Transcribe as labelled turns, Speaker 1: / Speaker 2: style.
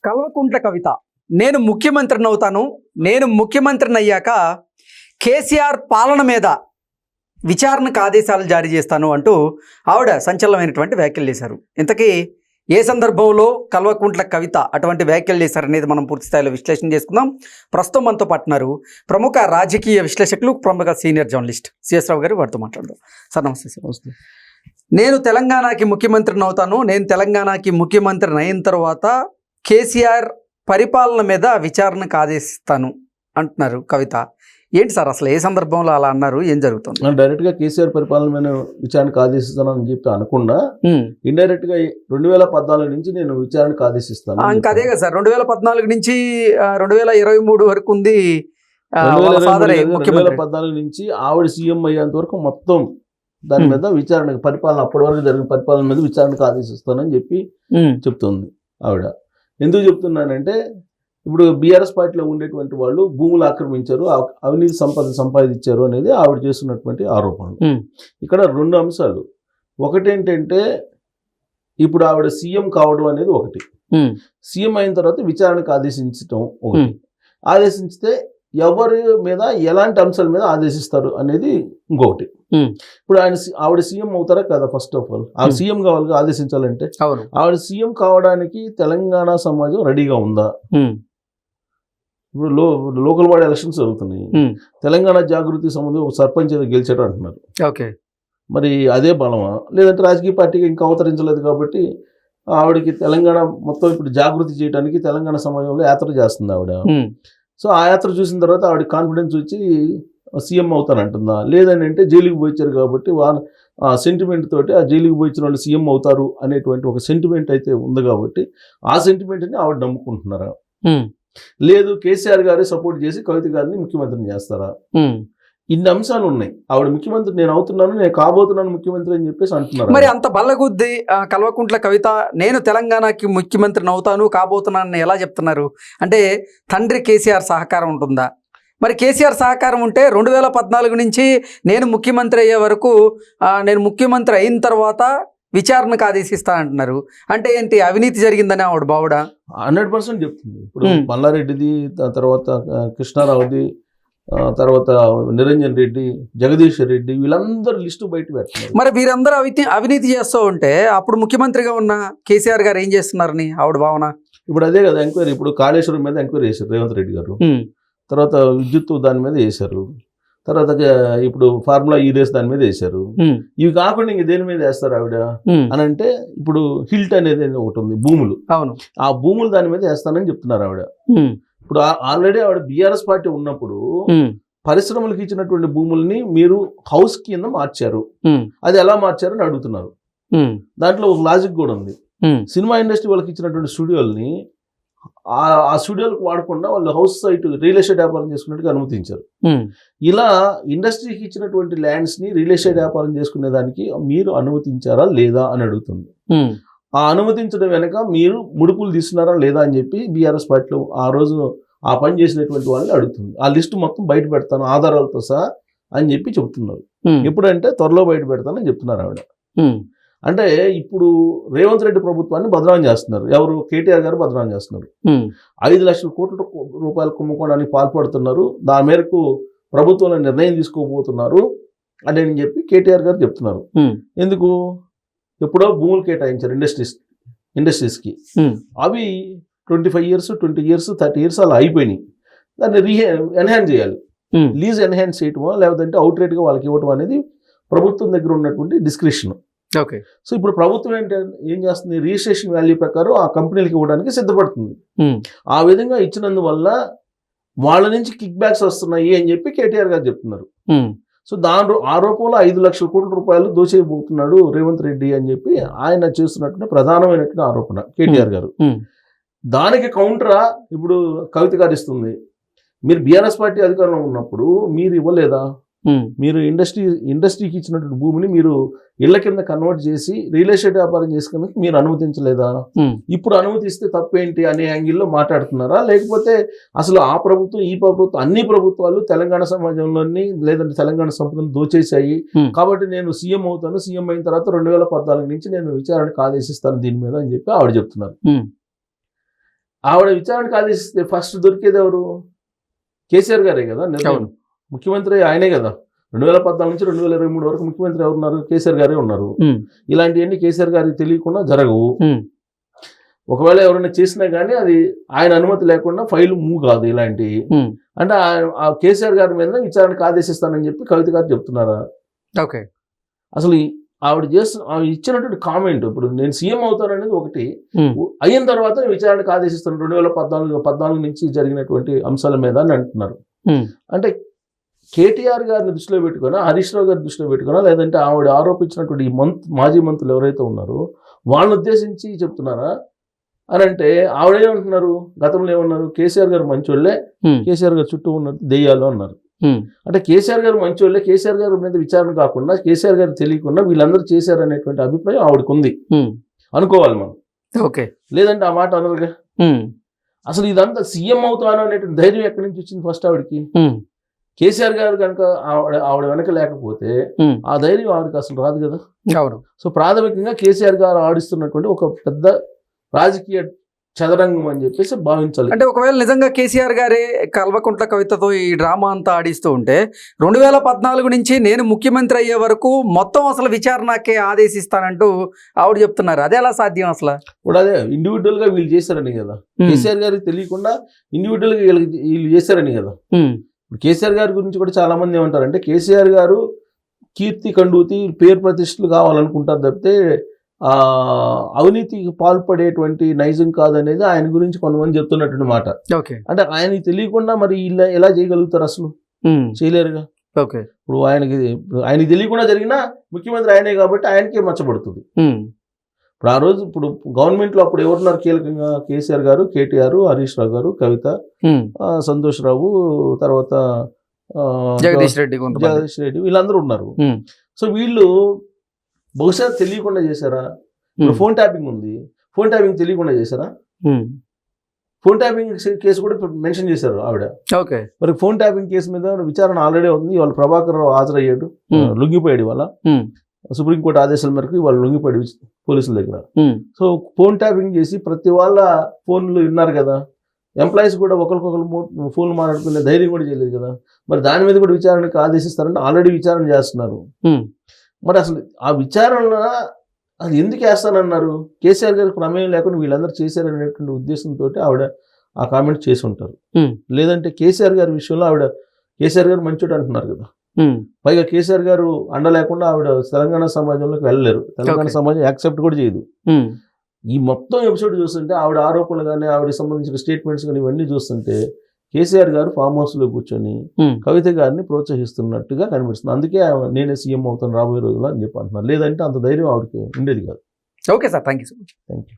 Speaker 1: కల్వకుంట్ల కవిత నేను ముఖ్యమంత్రిని అవుతాను, నేను ముఖ్యమంత్రిని అయ్యాక కేసీఆర్ పాలన మీద విచారణకు ఆదేశాలు జారీ చేస్తాను అంటూ ఆవిడ సంచలనమైనటువంటి వ్యాఖ్యలు చేశారు. ఇంతకీ ఏ సందర్భంలో కల్వకుంట్ల కవిత అటువంటి వ్యాఖ్యలు చేశారనేది మనం పూర్తి స్థాయిలో విశ్లేషణ చేసుకుందాం. ప్రస్తుతం మనతో పాటున్నారు ప్రముఖ రాజకీయ విశ్లేషకులు, ప్రముఖ సీనియర్ జర్నలిస్ట్ సిఎస్ రావు గారు. వారితో మాట్లాడదాం. సార్ నమస్తే. సార్ నమస్తే. నేను తెలంగాణకి ముఖ్యమంత్రిని అవుతాను, నేను తెలంగాణకి ముఖ్యమంత్రిని అయిన తర్వాత కేసీఆర్ పరిపాలన మీద విచారణకు ఆదేశిస్తాను అంటున్నారు కవిత. ఏంటి సార్ అసలు ఏ సందర్భంలో అలా అన్నారు, ఏం జరుగుతుంది?
Speaker 2: డైరెక్ట్ గా కేసీఆర్ పరిపాలన మీద విచారణకు ఆదేశిస్తానని చెప్పి అనకుండా ఇండైరెక్ట్ గా 2014 నుంచి నేను విచారణకు ఆదేశిస్తాను.
Speaker 1: ఇంకా అదే కదా సార్, 2014 నుంచి 2023 వరకు ఉంది.
Speaker 2: 2014 నుంచి ఆవిడ సీఎం అయ్యేంత వరకు మొత్తం దాని మీద విచారణ, పరిపాలన అప్పటి వరకు జరిగిన పరిపాలన మీద విచారణకు ఆదేశిస్తానని చెప్పి చెప్తుంది ఆవిడ. ఎందుకు చెప్తున్నానంటే, ఇప్పుడు బీఆర్ఎస్ పార్టీలో ఉండేటువంటి వాళ్ళు భూములు ఆక్రమించారు, అవినీతి సంపాదించారు అనేది ఆవిడ చేస్తున్నటువంటి ఆరోపణలు. ఇక్కడ రెండు అంశాలు. ఒకటేంటంటే, ఇప్పుడు ఆవిడ సీఎం కావడం అనేది ఒకటి, సీఎం అయిన తర్వాత విచారణకు ఆదేశించడం ఒకటి. ఆదేశించితే ఎవరి మీద ఎలాంటి అంశాల మీద ఆదేశిస్తారు అనేది ఇంకొకటి. ఇప్పుడు ఆవిడ సీఎం అవుతారా కదా? ఫస్ట్ ఆఫ్ ఆల్ ఆవిడ సీఎం కావాలి, ఆదేశించాలంటే ఆవిడ సీఎం కావడానికి తెలంగాణ సమాజం రెడీగా ఉందా? ఇప్పుడు లోకల్ బాడీ ఎలక్షన్స్ జరుగుతున్నాయి, తెలంగాణ జాగృతి సంబంధం ఒక సర్పంచ్ ఏదో గెలిచాడు అంటున్నారు. మరి అదే బలమా? లేదంటే రాజకీయ పార్టీకి ఇంకా అవతరించలేదు కాబట్టి ఆవిడకి తెలంగాణ మొత్తం ఇప్పుడు జాగృతి చేయడానికి తెలంగాణ సమాజంలో యాత్ర చేస్తుంది ఆవిడ. సో ఆ యాత్ర చూసిన తర్వాత ఆవిడ కాన్ఫిడెన్స్ వచ్చి సీఎం అవుతానంటుందా? లేదని అంటే జైలుకి పోయించారు కాబట్టి సెంటిమెంట్ తోటి ఆ జైలుకి పోయించిన వాళ్ళు సీఎం అవుతారు అనేటువంటి ఒక సెంటిమెంట్ అయితే ఉంది కాబట్టి ఆ సెంటిమెంట్ని ఆవిడ నమ్ముకుంటున్నారా? లేదు కేసీఆర్ గారే సపోర్ట్ చేసి కవిత గారిని ముఖ్యమంత్రిని చేస్తారా? ఇన్ని అంశాలు ఉన్నాయి. ఆవిడ ముఖ్యమంత్రి నేను అవుతున్నాను, నేను కాబోతున్నాను ముఖ్యమంత్రి అని చెప్పేసి అంటున్నారు.
Speaker 1: మరి అంత బల్లగుద్ది కల్వకుంట్ల కవిత నేను తెలంగాణకి ముఖ్యమంత్రిని అవుతాను, కాబోతున్నాను ఎలా చెప్తున్నారు? అంటే తండ్రి కేసీఆర్ సహకారం ఉంటుందా? మరి కేసీఆర్ సహకారం ఉంటే 2014 నుంచి నేను ముఖ్యమంత్రి అయ్యే వరకు, నేను ముఖ్యమంత్రి అయిన తర్వాత విచారణకు ఆదేశిస్తానంటున్నారు. అంటే ఏంటి, అవినీతి జరిగిందని ఆవిడ బావుడ
Speaker 2: 100% చెప్తుంది. ఇప్పుడు మల్లారెడ్డిది, తర్వాత కృష్ణారావుది, తర్వాత నిరంజన్ రెడ్డి, జగదీష్ రెడ్డి, వీళ్ళందరూ లిస్టు బయట పెట్టారు.
Speaker 1: మరి వీరందరూ అవినీతి చేస్తూ ఉంటే అప్పుడు ముఖ్యమంత్రిగా ఉన్న కేసీఆర్ గారు ఏం చేస్తున్నారని ఆవిడ భావన.
Speaker 2: ఇప్పుడు అదే కదా ఎంక్వైరీ. ఇప్పుడు కాళేశ్వరం మీద ఎంక్వైరీ చేశారు రేవంత్ రెడ్డి గారు, తర్వాత విద్యుత్ దాని మీద వేశారు, తర్వాత ఇప్పుడు ఫార్ములా ఈ రేస్ దాని మీద వేశారు. ఇవి కాకుండా ఇంక దేని మీద వేస్తారు ఆవిడ అని అంటే, ఇప్పుడు హిల్ట్ అనేది ఒకటి ఉంది, భూములు. ఆ భూములు దాని మీద వేస్తానని చెప్తున్నారు ఆవిడ. ఇప్పుడు ఆల్రెడీ ఆవిడ బీఆర్ఎస్ పార్టీ ఉన్నప్పుడు పరిశ్రమలకు ఇచ్చినటువంటి భూముల్ని మీరు హౌస్ కింద మార్చారు, అది ఎలా మార్చారు అని అడుగుతున్నారు. దాంట్లో ఒక లాజిక్ కూడా ఉంది. సినిమా ఇండస్ట్రీ వాళ్ళకి ఇచ్చినటువంటి స్టూడియోల్ని ఆ స్టూడియోలకు వాడకుండా వాళ్ళు హౌస్ సైట్ రియల్ ఎస్టేట్ వ్యాపారం చేసుకున్నట్టుగా అనుమతించారు. ఇలా ఇండస్ట్రీకి ఇచ్చినటువంటి ల్యాండ్స్ ని రియల్ ఎస్టేట్ వ్యాపారం చేసుకునే దానికి మీరు అనుమతించారా లేదా అని అడుగుతుంది. ఆ అనుమతించడం వెనక మీరు ముడుపులు తీసుకున్నారా లేదా అని చెప్పి బీఆర్ఎస్ పార్టీలో ఆ రోజు ఆ పని చేసినటువంటి వాళ్ళని అడుగుతుంది. ఆ లిస్టు మొత్తం బయట పెడతాను ఆధారాలతో సహా అని చెప్పి చెప్తున్నారు. ఎప్పుడంటే త్వరలో బయట పెడతానని చెప్తున్నారు ఆవిడ. అంటే ఇప్పుడు రేవంత్ రెడ్డి ప్రభుత్వాన్ని బదనాం చేస్తున్నారు. ఎవరు? కేటీఆర్ గారు బదనాం చేస్తున్నారు. 5 లక్షల కోట్ల రూపాయలు కుంభకోణానికి పాల్పడుతున్నారు, దాని మేరకు ప్రభుత్వంలో నిర్ణయం తీసుకోబోతున్నారు అని చెప్పి కేటీఆర్ గారు చెప్తున్నారు. ఎందుకు? ఎప్పుడో భూములు కేటాయించారు ఇండస్ట్రీస్కి. అవి 25 years, 20 years, 30 years అలా అయిపోయినాయి. దాన్ని ఎన్హాన్స్ చేయాలి. లీజ్ ఎన్హాన్స్ చేయటమో లేకపోతే అవుట్ రేట్గా వాళ్ళకి ఇవ్వటం అనేది ప్రభుత్వం దగ్గర ఉన్నటువంటి డిస్క్రిప్షన్. సో ఇప్పుడు ప్రభుత్వం ఏం చేస్తుంది? రిజిస్ట్రేషన్ వాల్యూ ప్రకారం ఆ కంపెనీలకు ఇవ్వడానికి సిద్ధపడుతుంది. ఆ విధంగా ఇచ్చినందువల్ల వాళ్ళ నుంచి కిక్ బ్యాక్స్ వస్తున్నాయి అని చెప్పి కేటీఆర్ గారు చెప్తున్నారు. సో దాని ఆరోపణలో 5 లక్షల కోట్ల రూపాయలు దోచేయబోతున్నాడు రేవంత్ రెడ్డి అని చెప్పి ఆయన చేస్తున్నటువంటి ప్రధానమైనటువంటి ఆరోపణ కేటీఆర్ గారు. దానికి కౌంటరా ఇప్పుడు కవిత గారు ఇస్తుంది. మీరు బీఆర్ఎస్ పార్టీ అధికారంలో ఉన్నప్పుడు మీరు ఇవ్వలేదా? మీరు ఇండస్ట్రీకి ఇచ్చినటువంటి భూమిని మీరు ఇళ్ల కింద కన్వర్ట్ చేసి రియల్ ఎస్టేట్ వ్యాపారం చేసుకుని మీరు అనుమతించలేదా? ఇప్పుడు అనుమతిస్తే తప్పేంటి అనే యాంగిల్లో మాట్లాడుతున్నారా? లేకపోతే అసలు ఆ ప్రభుత్వం ఈ ప్రభుత్వం అన్ని ప్రభుత్వాలు తెలంగాణ సమాజంలోని లేదంటే తెలంగాణ సంపదను దోచేశాయి కాబట్టి నేను సీఎం అవుతాను, సీఎం అయిన తర్వాత 2014 నుంచి నేను విచారణకు ఆదేశిస్తాను దీని మీద అని చెప్పి ఆవిడ చెప్తున్నారు. ఆవిడ విచారణకు ఆదేశిస్తే ఫస్ట్ దొరికేది ఎవరు? కేసీఆర్ గారే కదా నిర్ణయం.
Speaker 1: అవును.
Speaker 2: ముఖ్యమంత్రి ఆయనే కదా. 2014 నుంచి 2023 వరకు ముఖ్యమంత్రి ఎవరున్నారు? కేసీఆర్ గారే ఉన్నారు. ఇలాంటివన్నీ కేసీఆర్ గారికి తెలియకుండా జరగవు. ఒకవేళ ఎవరైనా చేసినా కానీ అది ఆయన అనుమతి లేకుండా ఫైల్ మూవ్ కాదు. ఇలాంటి అంటే ఆ కేసీఆర్ గారి మీద విచారణకు ఆదేశిస్తానని చెప్పి కవిత గారు చెప్తున్నారా?
Speaker 1: ఓకే.
Speaker 2: అసలు ఆవిడ ఇచ్చినటువంటి కామెంట్, ఇప్పుడు నేను సీఎం అవుతాననేది ఒకటి, అయిన తర్వాత విచారణకు ఆదేశిస్తాను 2014 నుంచి జరిగినటువంటి అంశాల మీద అని అంటున్నారు. అంటే కేటీఆర్ గారిని దృష్టిలో పెట్టుకున్నా, హరీష్ రావు గారిని దృష్టిలో పెట్టుకున్నా, లేదంటే ఆవిడ ఆరోపించినటువంటి ఈ మాజీ మంత్రులు ఎవరైతే ఉన్నారో వాళ్ళని ఉద్దేశించి చెప్తున్నారా అని అంటే ఆవిడేమంటున్నారు? గతంలో ఏమన్నారు? కేసీఆర్ గారు మంచోళ్ళే, కేసీఆర్ గారు చుట్టూ ఉన్నది దెయ్యాలు అన్నారు. అంటే కేసీఆర్ గారు మంచోళ్ళే, కేసీఆర్ గారి మీద విచారణ కాకుండా కేసీఆర్ గారు తెలియకుండా వీళ్ళందరూ చేశారనేటువంటి అభిప్రాయం ఆవిడకు ఉంది అనుకోవాలి మనం.
Speaker 1: ఓకే.
Speaker 2: లేదంటే ఆ మాట అనరుగా. అసలు ఇదంతా సీఎం అవుతాను అనేటువంటి ధైర్యం ఎక్కడి నుంచి వచ్చింది ఫస్ట్ ఆవిడకి? కేసీఆర్ గారు కనుక ఆవిడ వెనక లేకపోతే ఆ ధైర్యం ఆవిడకి అసలు రాదు కదా. సో ప్రాథమికంగా కేసీఆర్ గారు ఆడిస్తున్నటువంటి ఒక పెద్ద రాజకీయ చదరంగం అని చెప్పేసి భావించాలి.
Speaker 1: అంటే ఒకవేళ నిజంగా కేసీఆర్ గారే కల్వకుంట్ల కవితతో ఈ డ్రామా అంతా ఆడిస్తూ ఉంటే 2014 నుంచి నేను ముఖ్యమంత్రి అయ్యే వరకు మొత్తం అసలు విచారణకే ఆదేశిస్తానంటూ ఆవిడ చెప్తున్నారు. అదే ఎలా సాధ్యం అసలు?
Speaker 2: ఇప్పుడు అదే ఇండివిజువల్ గా వీళ్ళు చేశారని కదా. కేసీఆర్ గారికి తెలియకుండా ఇండివిజువల్ గా వీళ్ళు చేశారని కదా. ఇప్పుడు కేసీఆర్ గారి గురించి కూడా చాలా మంది ఏమంటారంటే కేసీఆర్ గారు కీర్తి కండూతి పేరు ప్రతిష్టలు కావాలనుకుంటారు తప్పితే అవినీతికి పాల్పడేటువంటి నైజం కాదనేది ఆయన గురించి కొంతమంది చెప్తున్నటువంటి మాట. అంటే ఆయనకి తెలియకుండా మరి ఇలా ఎలా చేయగలుగుతారు? అసలు చేయలేరుగా. ఇప్పుడు ఆయనకి తెలియకుండా జరిగినా ముఖ్యమంత్రి ఆయనే కాబట్టి ఆయనకే మచ్చబడుతుంది. ఇప్పుడు ఆ రోజు ఇప్పుడు గవర్నమెంట్ లో అప్పుడు ఎవరున్నారు కీలకంగా? కేసీఆర్ గారు, కేటీఆర్, హరీష్ రావు గారు, కవిత, సంతోష్ రావు, తర్వాత
Speaker 1: జగదీష్ రెడ్డి,
Speaker 2: వీళ్ళందరూ ఉన్నారు. సో వీళ్ళు బహుశా తెలియకుండా చేశారా? ఇప్పుడు ఫోన్ ట్యాపింగ్ ఉంది, ఫోన్ ట్యాపింగ్ తెలియకుండా చేశారా? ఫోన్ ట్యాపింగ్ కేసు కూడా మెన్షన్ చేశారు ఆవిడ. మరి ఫోన్ ట్యాపింగ్ కేసు మీద విచారణ ఆల్రెడీ ఉంది. ఇవాళ ప్రభాకర్ రావు హాజరయ్యాడు, లొంగిపోయాడు. ఇవాళ సుప్రీంకోర్టు ఆదేశాల మేరకు వాళ్ళు లొంగిపోయాడు పోలీసుల దగ్గర. సో ఫోన్ ట్యాపింగ్ చేసి ప్రతి వాళ్ళ ఫోన్లు విన్నారు కదా. ఎంప్లాయీస్ కూడా ఒకరికొకరు ఫోన్లు మాట్లాడుకునే ధైర్యం కూడా చేయలేదు కదా. మరి దాని మీద కూడా విచారణకు ఆదేశిస్తారంటే ఆల్రెడీ విచారణ చేస్తున్నారు. మరి అసలు ఆ విచారణ అది ఎందుకు వేస్తానన్నారు? కేసీఆర్ గారికి ప్రమేయం లేకుండా వీళ్ళందరూ చేశారనేటువంటి ఉద్దేశంతో ఆవిడ ఆ కామెంట్ చేసి ఉంటారు. లేదంటే కేసీఆర్ గారి విషయంలో ఆవిడ కేసీఆర్ గారు మంచోడు అంటున్నారు కదా. పైగా కేసీఆర్ గారు అండ లేకుండా ఆవిడ తెలంగాణ సమాజంలోకి వెళ్ళలేరు. తెలంగాణ సమాజం యాక్సెప్ట్ కూడా చేయదు. ఈ మొత్తం ఎపిసోడ్ చూస్తుంటే ఆవిడ ఆరోపణలు కానీ ఆవిడకి సంబంధించిన స్టేట్మెంట్స్ కానీ ఇవన్నీ చూస్తుంటే కేసీఆర్ గారు ఫామ్ హౌస్ లో కూర్చొని కవిత గారిని ప్రోత్సహిస్తున్నట్టుగా కనిపిస్తుంది. అందుకే నేనే సీఎం అవుతాను రాబోయే రోజుల్లో అని చెప్పి అంటున్నారు. లేదంటే అంత ధైర్యం ఆవిడకి ఉండేది కాదు.
Speaker 1: Okay sir, thank you so much.
Speaker 2: Thank you.